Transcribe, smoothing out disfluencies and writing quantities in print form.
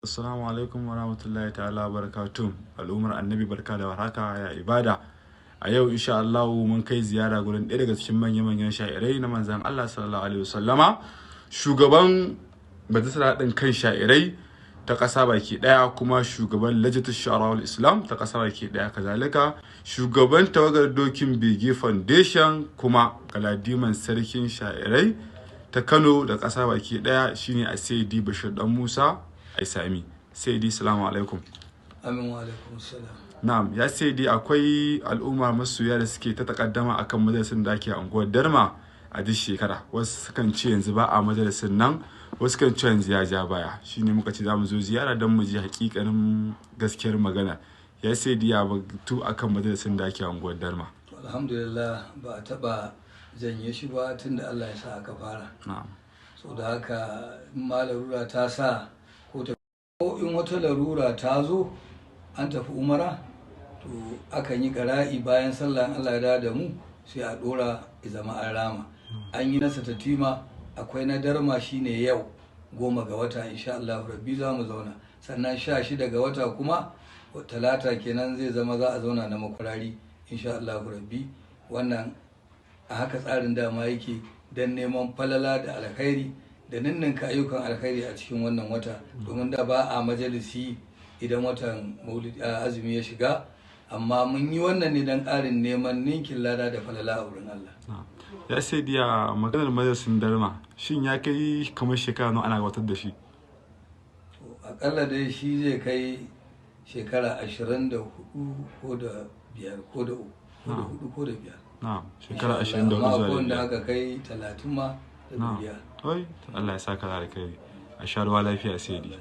Assalamu alaikum wa rahmatullahi ta'ala barakatuh. Al'ummar annabi barka da warhaka ya ibada. A yau insha Allah mun kai ziyara gurin ɗaya daga cikin manyan sha'irai na manzon Allah sallallahu alaihi wasallama, shugaban majalisar haɗin kan sha'irai ta ƙasa baki ɗaya, kuma shugaban lajnatu shu'ara'ul islam ta ƙasa baki ɗaya, kazalika shugaban tawagar dokin bege foundation, kuma galadiman sarkin sha'irai ta Kano da ƙasa baki ɗaya shine a Sayyidi Bashir Dan Musa ai sami. Sayyidi, salamu alaikum. Amin wa alaikum salam. Na'am, ya Sayyidi, akwai al'umma masoya da suke ta takaddama akan majalisin da ake a unguwar Darma a duk shekara. Wasu sukan ce yanzu ba a majalisin nan, wasu kan ce yanzu ya ja baya. Shine muka ce za mu zo ziyara don mu ji hakikanin gaskiyar magana. Ya Sayyidi, ya batu akan majalisin da ake a unguwar Darma. Alhamdulillah, ba a taba janye shi ba tunda Allah ya sa aka fara. Na'am. So da haka in ma larura ta sa ko in wata larura ta zo an tafi umara, to akan yi ƙara'i bayan sallah Allah ya da mu sai a ɗora zama an rama. An yi nasa tatima, akwai na Darma shine yau 10 ga wata insha Allah rabbi za mu zauna, sannan 16 ga wata kuma talata kenan zai zama za a zauna na Makwarari insha Allah rabbi. Wannan a haka tsarin dama yake don neman falala da alkhairi da ninninka ayyukan alkhairi a cikin wannan wata, domin da ba a majalisi idan watan azumi ya shiga, amma mun yi wannan ne don ƙarin neman ninkin lada da falala a wurin Allah. Ya Sayyidi, a maganar majalisin Darma, shin ya kai kamar shekara nawa ana gabatar da shi? Akalla dai shi zai kai shekara 24 ko da 5 ko da 4 ko da 5. Na'am, shekara 24 zuwa amma wanda aka kai 30 ma da 5. Oi, Allah ya saka da alkhairi. A sha ruwa lafiya Sayyidi.